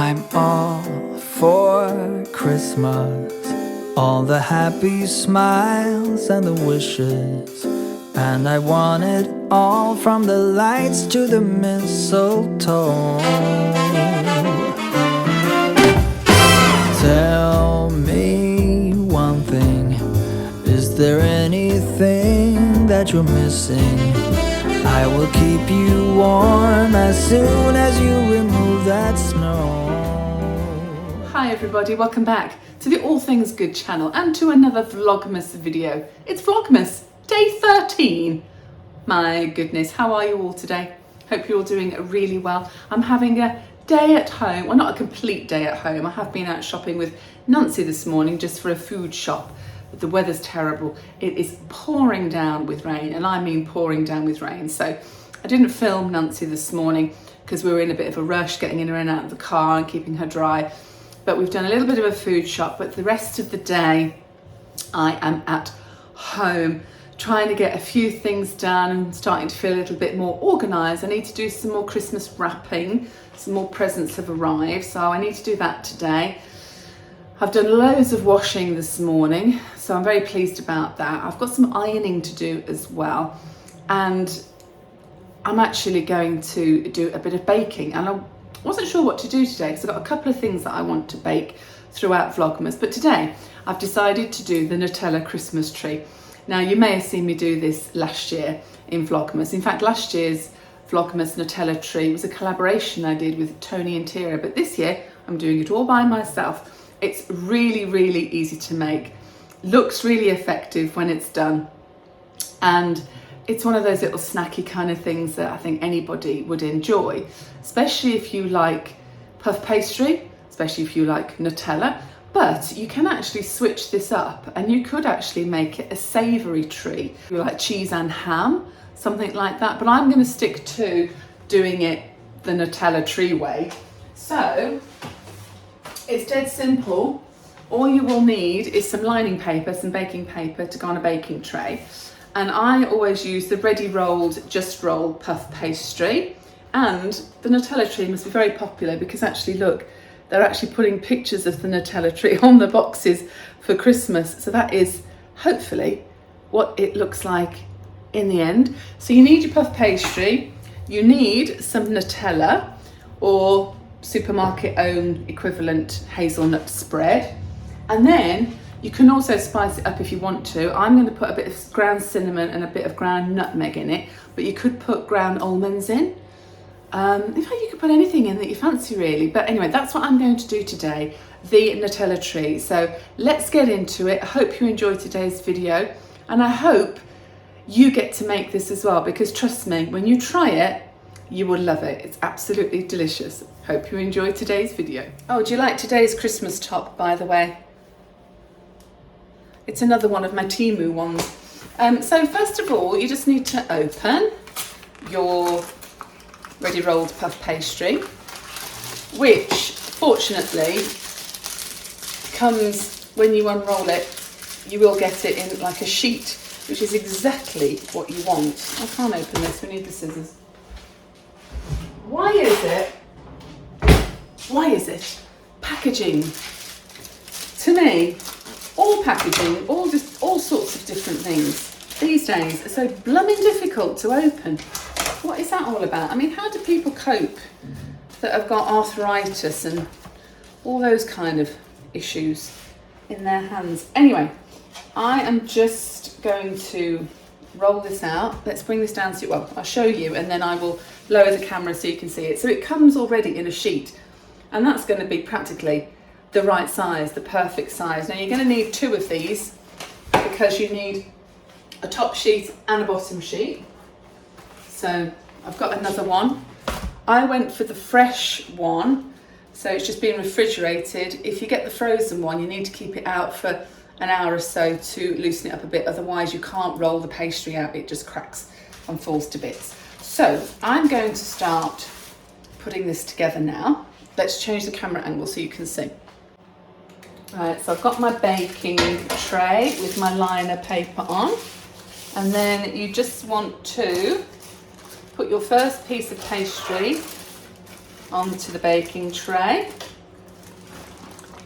I'm all for Christmas, all the happy smiles and the wishes, and I want it all from the lights to the mistletoe. Tell me one thing, is there anything that you're missing? I will keep you warm as soon as you remove that snow. Hi everybody, welcome back to the All Things Good channel and to another Vlogmas video. It's Vlogmas, day 13. My goodness, how are you all today? Hope you're all doing really well. I'm having a day at home, well not a complete day at home. I have been out shopping with Nancy this morning just for a food shop. But the weather's terrible. It is pouring down with rain, and I mean pouring down with rain. So I didn't film Nancy this morning because we were in a bit of a rush getting in and out of the car and keeping her dry. But we've done a little bit of a food shop, but the rest of the day I am at home trying to get a few things done and starting to feel a little bit more organised. I need to do some more Christmas wrapping, some more presents have arrived, so I need to do that today. I've done loads of washing this morning, so I'm very pleased about that. I've got some ironing to do as well, and I'm actually going to do a bit of baking, and I wasn't sure what to do today because I've got a couple of things that I want to bake throughout Vlogmas, but today I've decided to do the Nutella Christmas tree. Now you may have seen me do this last year in Vlogmas. In fact, last year's Vlogmas Nutella tree was a collaboration I did with Tony and Tira, but this year I'm doing it all by myself. It's really, really easy to make, looks really effective when it's done, and it's one of those little snacky kind of things that I think anybody would enjoy, especially if you like puff pastry, especially if you like Nutella. But you can actually switch this up and you could actually make it a savoury tree. You like cheese and ham, something like that, but I'm going to stick to doing it the Nutella tree way. So it's dead simple. All you will need is some lining paper, some baking paper to go on a baking tray. And I always use the ready rolled, just rolled puff pastry. And the Nutella tree must be very popular because actually look, they're actually putting pictures of the Nutella tree on the boxes for Christmas. So that is hopefully what it looks like in the end. So you need your puff pastry, you need some Nutella or supermarket own equivalent hazelnut spread, and then you can also spice it up if you want to. I'm going to put a bit of ground cinnamon and a bit of ground nutmeg in it, but you could put ground almonds in. In fact, you could put anything in that you fancy really, but anyway, that's what I'm going to do today, the Nutella tree. So let's get into it. I hope you enjoyed today's video, and I hope you get to make this as well, because trust me, when you try it, you will love it. It's absolutely delicious. Hope you enjoyed today's video. Oh, do you like today's Christmas top, by the way? It's another one of my Temu ones. So first of all, you just need to open your ready rolled puff pastry, which fortunately comes, when you unroll it, you will get it in like a sheet, which is exactly what you want. I can't open this, we need the scissors. Why is it packaging? To me, all packaging, all sorts of different things these days are so blooming difficult to open. What is that all about? I mean, how do people cope that have got arthritis and all those kind of issues in their hands? Anyway, I am just going to roll this out. Let's bring this down to, well, I'll show you and then I will lower the camera so you can see it. So it comes already in a sheet, and that's going to be practically the right size, the perfect size. Now you're going to need two of these because you need a top sheet and a bottom sheet. So I've got another one. I went for the fresh one, so it's just been refrigerated. If you get the frozen one, you need to keep it out for an hour or so to loosen it up a bit, otherwise you can't roll the pastry out, it just cracks and falls to bits. So I'm going to start putting this together now. Let's change the camera angle so you can see. Right, so I've got my baking tray with my liner paper on, and then you just want to put your first piece of pastry onto the baking tray.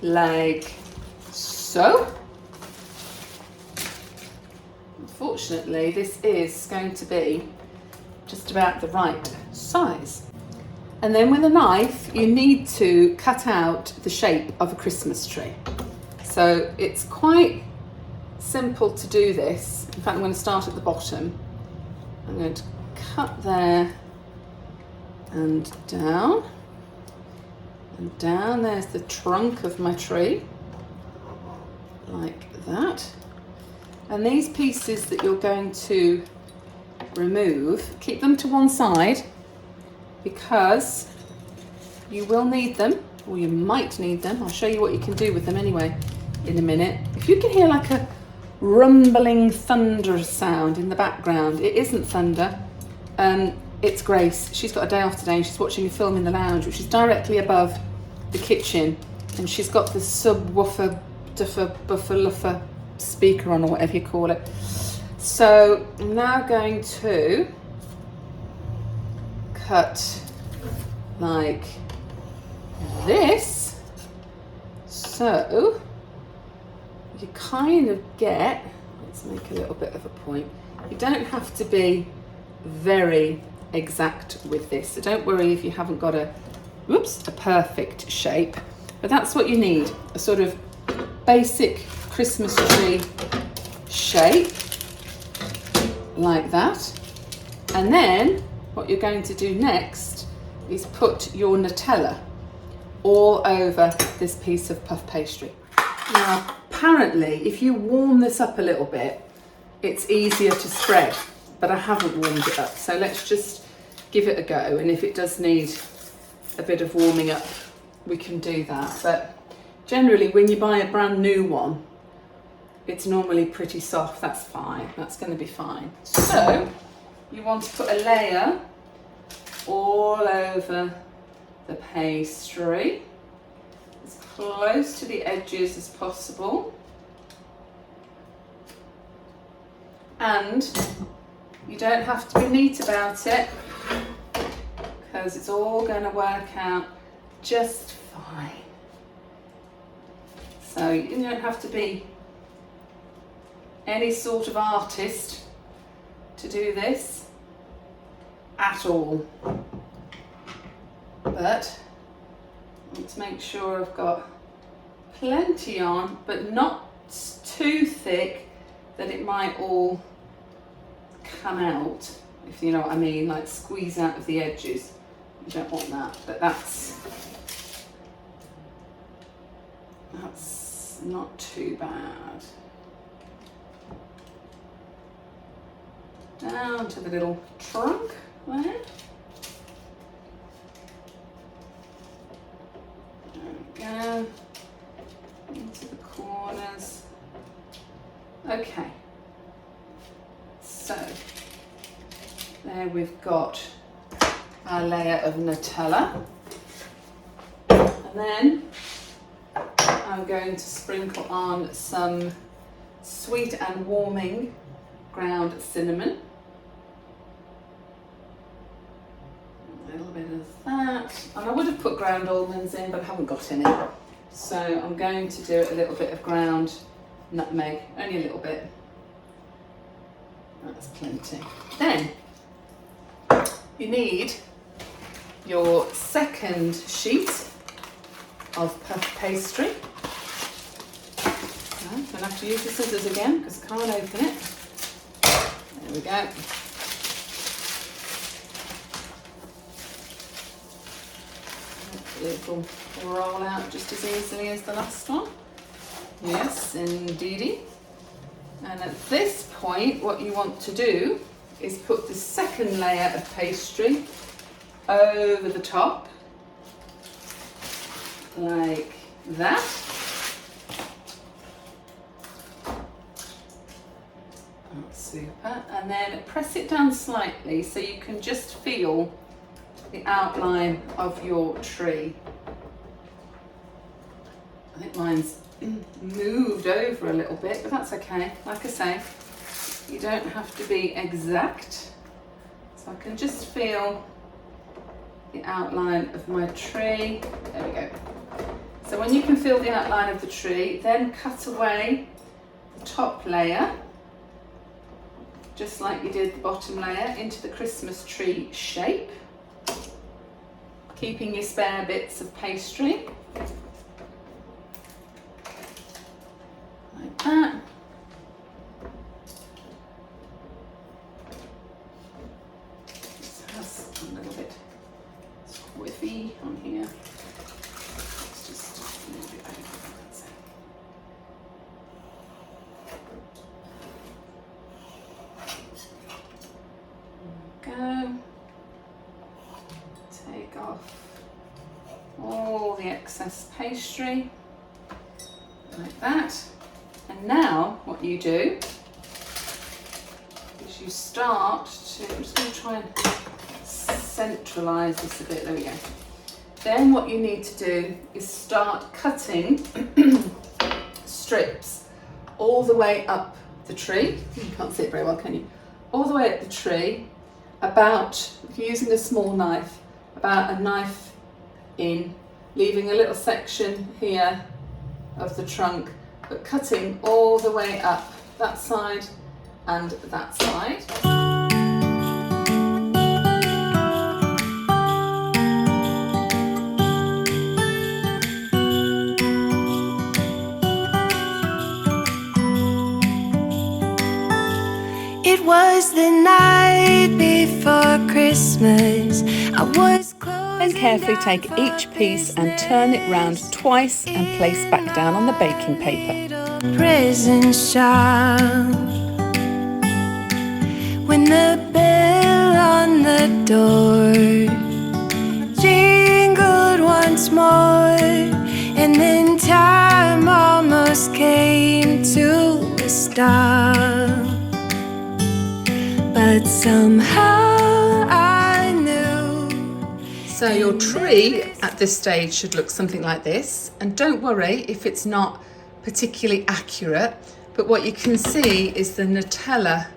like so. Unfortunately, this is going to be just about the right size. And then with a knife, you need to cut out the shape of a Christmas tree. So it's quite simple to do this. In fact, I'm going to start at the bottom. I'm going to cut there and down. And down, there's the trunk of my tree, like that. And these pieces that you're going to remove, keep them to one side because you will need them, or you might need them. I'll show you what you can do with them anyway in a minute. If you can hear like a rumbling thunder sound in the background, it isn't thunder. It's Grace. She's got a day off today and she's watching a film in the lounge, which is directly above the kitchen, and she's got the subwoofer, buffer luffer speaker on, or whatever you call it. So I'm now going to cut like this, so you kind of get, let's make a little bit of a point. You don't have to be very exact with this, so don't worry if you haven't got a perfect shape, but that's what you need, a sort of basic Christmas tree shape like that. And then what you're going to do next is put your Nutella all over this piece of puff pastry. Now, apparently, if you warm this up a little bit, it's easier to spread, but I haven't warmed it up. So let's just give it a go. And if it does need a bit of warming up, we can do that. But generally, when you buy a brand new one, it's normally pretty soft. That's fine. That's going to be fine. So you want to put a layer all over the pastry, as close to the edges as possible. And you don't have to be neat about it, because it's all going to work out just fine. So you don't have to be any sort of artist to do this at all. But let's make sure I've got plenty on, but not too thick that it might all come out, if you know what I mean, like squeeze out of the edges. You don't want that, but that's not too bad. Down to the little trunk there. There we go. Into the corners. Okay. So there we've got our layer of Nutella. And then I'm going to sprinkle on some sweet and warming ground cinnamon. A little bit of that. And I would have put ground almonds in, but I haven't got any. So I'm going to do a little bit of ground nutmeg, only a little bit. That's plenty. Then you need your second sheet of puff pastry. So I'm going to have to use the scissors again because I can't open it. There we go. It will roll out just as easily as the last one. Yes, indeedy. And at this point, what you want to do is put the second layer of pastry over the top, like that. That's super. And then press it down slightly so you can just feel the outline of your tree. I think mine's moved over a little bit, but that's okay. Like I say, you don't have to be exact. So I can just feel the outline of my tree. There we go. So when you can feel the outline of the tree, then cut away the top layer, just like you did the bottom layer, into the Christmas tree shape, keeping your spare bits of pastry, like that. This has a little bit squiffy on here. Let's just move it over. Go. Take off all the excess pastry, like that. And now what you do is you start to, I'm just going to try and centralise this a bit, there we go. Then what you need to do is start cutting strips all the way up the tree. You can't see it very well, can you? All the way up the tree, about, if you're using a small knife, about a knife in, leaving a little section here of the trunk, but cutting all the way up that side and that side. It was the night before Christmas. I was Then carefully take each piece and turn it round twice and place back down on the baking paper. present shop when the bell on the door jingled once more, and then time almost came to a stop. But somehow I knew. So your tree at this stage should look something like this, and don't worry if it's not particularly accurate, but what you can see is the Nutella,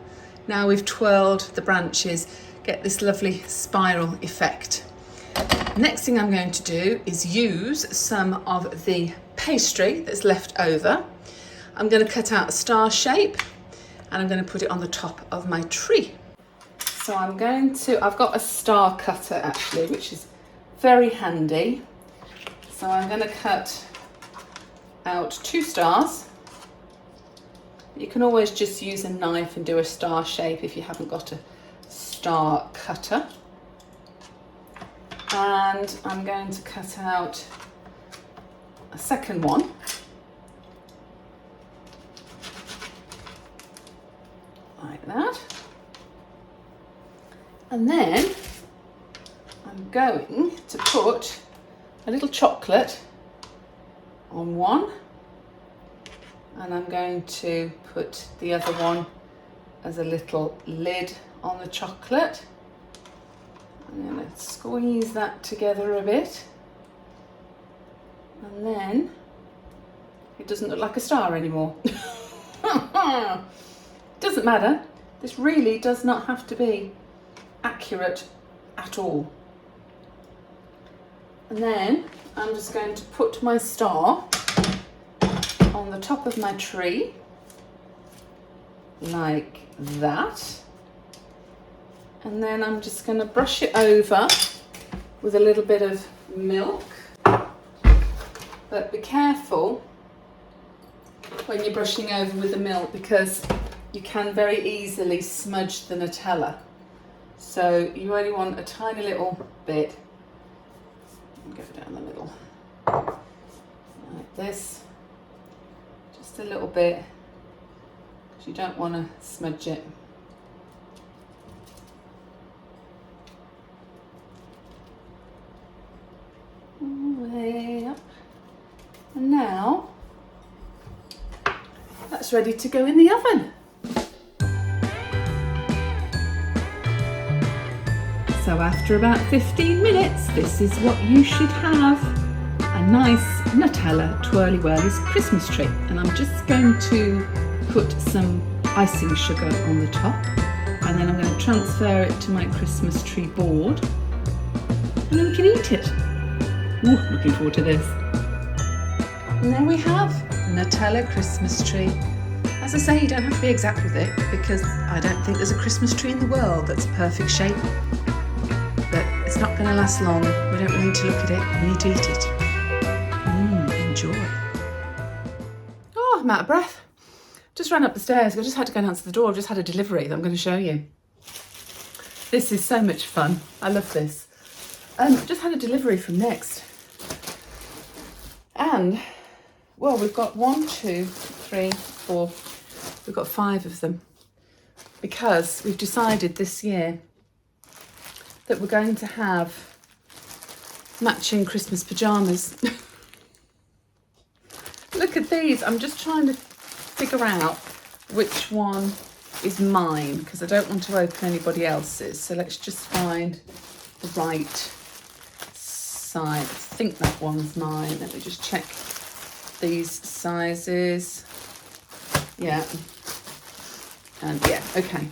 now we've twirled the branches, get this lovely spiral effect. Next thing I'm going to do is use some of the pastry that's left over. I'm going to cut out a star shape and I'm going to put it on the top of my tree. So I've got a star cutter actually, which is very handy. So I'm going to cut out 2 stars. You can always just use a knife and do a star shape if you haven't got a star cutter. And I'm going to cut out a second one. Like that. And then I'm going to put a little chocolate on one, and I'm going to put the other one as a little lid on the chocolate. I'm going to squeeze that together a bit, and then it doesn't look like a star anymore. Doesn't matter, this really does not have to be accurate at all. And then I'm just going to put my star on the top of my tree, like that. And then I'm just going to brush it over with a little bit of milk. But be careful when you're brushing over with the milk, because you can very easily smudge the Nutella. So you only want a tiny little bit. Go down the middle like this, just a little bit, because you don't want to smudge it. All the way up, and now that's ready to go in the oven. So after about 15 minutes, this is what you should have. A nice Nutella Twirly Whirlies Christmas tree. And I'm just going to put some icing sugar on the top, and then I'm going to transfer it to my Christmas tree board, and then we can eat it. Ooh, looking forward to this. And there we have Nutella Christmas tree. As I say, you don't have to be exact with it because I don't think there's a Christmas tree in the world that's a perfect shape. But it's not going to last long. We don't need to look at it, we need to eat it. Enjoy. Oh, I'm out of breath. Just ran up the stairs. I just had to go and answer the door. I've just had a delivery that I'm going to show you. This is so much fun. I love this. Just had a delivery from Next. And, well, we've got 1, 2, 3, 4. We've got 5 of them. Because we've decided this year that we're going to have matching Christmas pyjamas. Look at these. I'm just trying to figure out which one is mine because I don't want to open anybody else's. So let's just find the right size. I think that one's mine. Let me just check these sizes. Yeah. And yeah, okay.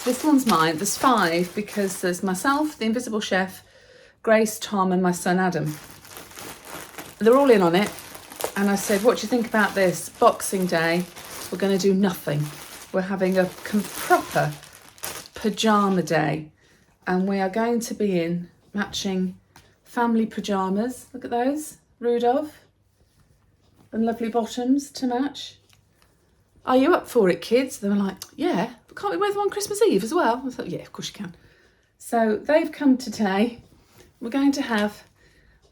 This one's mine. There's 5 because there's myself, the Invisible Chef, Grace, Tom and my son Adam. They're all in on it. And I said, what do you think about this? Boxing Day, we're going to do nothing. We're having a proper pyjama day. And we are going to be in matching family pyjamas. Look at those. Rudolph. And lovely bottoms to match. Are you up for it, kids? They were like, yeah, but can't we wear them on Christmas Eve as well? I thought, yeah, of course you can. So they've come today. We're going to have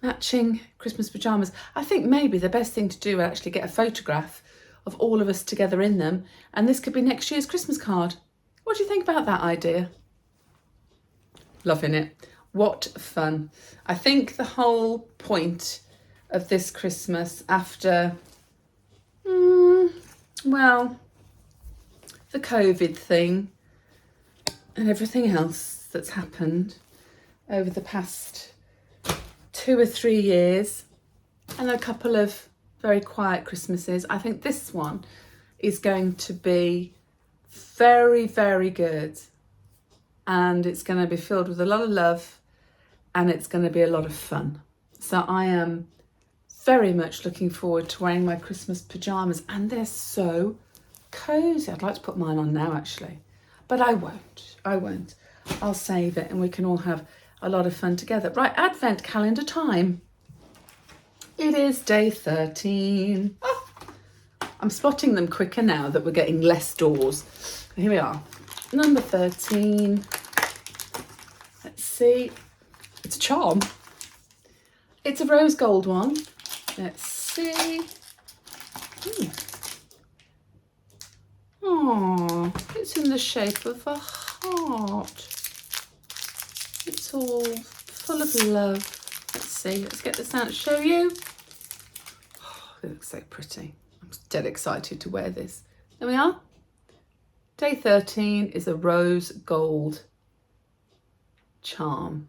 matching Christmas pyjamas. I think maybe the best thing to do would actually get a photograph of all of us together in them, and this could be next year's Christmas card. What do you think about that idea? Loving it. What fun. I think the whole point of this Christmas after, well, the COVID thing and everything else that's happened over the past 2 or 3 years and a couple of very quiet Christmases. I think this one is going to be very, very good, and it's going to be filled with a lot of love and it's going to be a lot of fun. So I am very much looking forward to wearing my Christmas pyjamas, and they're so cozy. I'd like to put mine on now actually, but I won't. I'll save it and we can all have a lot of fun together. Right, advent calendar time. It is day 13. Oh, I'm spotting them quicker now that we're getting less doors. Here we are. Number 13. Let's see. It's a charm. It's a rose gold one. Let's see. Oh, it's in the shape of a heart. It's all full of love. Let's see, let's get this out and show you. Oh, it looks so pretty. I'm dead excited to wear this. There we are. Day 13 is a rose gold charm.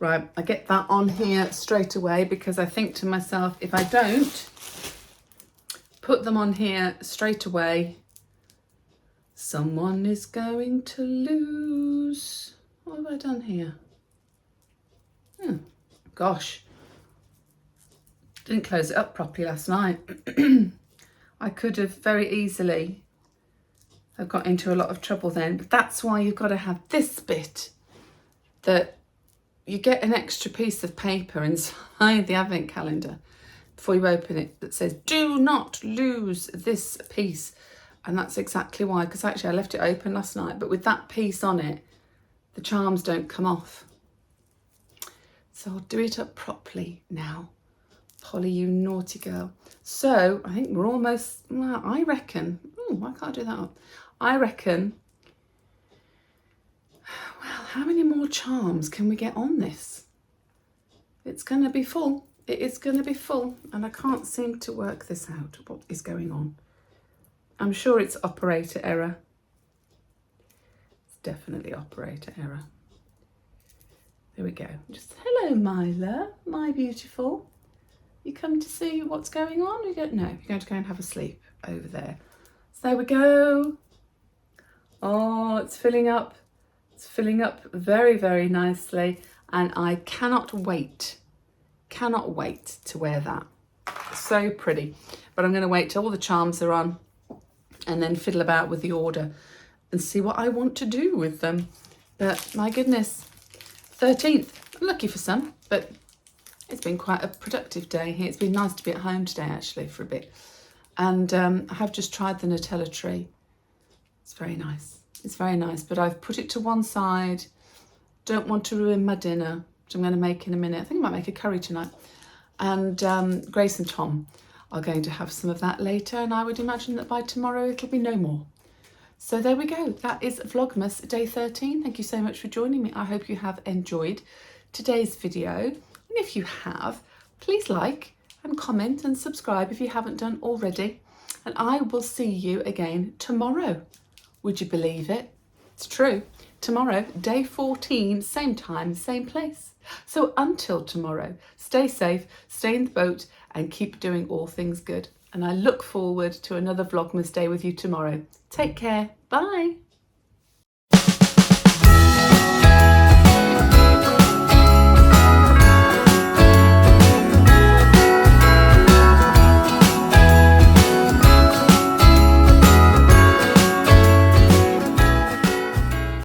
Right, I get that on here straight away because I think to myself, if I don't put them on here straight away, someone is going to lose. What have I done here? Gosh, didn't close it up properly last night. I could have very easily have got into a lot of trouble then, but that's why you've got to have this bit, that you get an extra piece of paper inside the advent calendar before you open it that says do not lose this piece. And that's exactly why, because actually I left it open last night, but with that piece on it, the charms don't come off. So I'll do it up properly now. Polly, you naughty girl. So I think we're almost, well, I reckon, why can't I do that one? I reckon, well, how many more charms can we get on this? It's going to be full. It is going to be full, and I can't seem to work this out. What is going on? I'm sure it's operator error. It's definitely operator error. There we go. Just hello, Myla, my beautiful. You come to see what's going on? You don't know. You're going to go and have a sleep over there. So there we go. Oh, it's filling up. It's filling up very, very nicely, and I cannot wait Cannot wait to wear that. So pretty. But I'm going to wait till all the charms are on and then fiddle about with the order and see what I want to do with them. But my goodness, 13th. I'm lucky for some, but it's been quite a productive day here. It's been nice to be at home today, actually, for a bit. And I have just tried the Nutella tree. It's very nice. It's very nice, but I've put it to one side. Don't want to ruin my dinner, which I'm going to make in a minute. I think I might make a curry tonight. And Grace and Tom are going to have some of that later, and I would imagine that by tomorrow it'll be no more. So there we go. That is Vlogmas day 13. Thank you so much for joining me. I hope you have enjoyed today's video. And if you have, please like and comment and subscribe if you haven't done already. And I will see you again tomorrow. Would you believe it? It's true. Tomorrow, day 14, same time, same place. So until tomorrow, stay safe, stay in the boat, and keep doing all things good. And I look forward to another Vlogmas day with you tomorrow. Take care. Bye.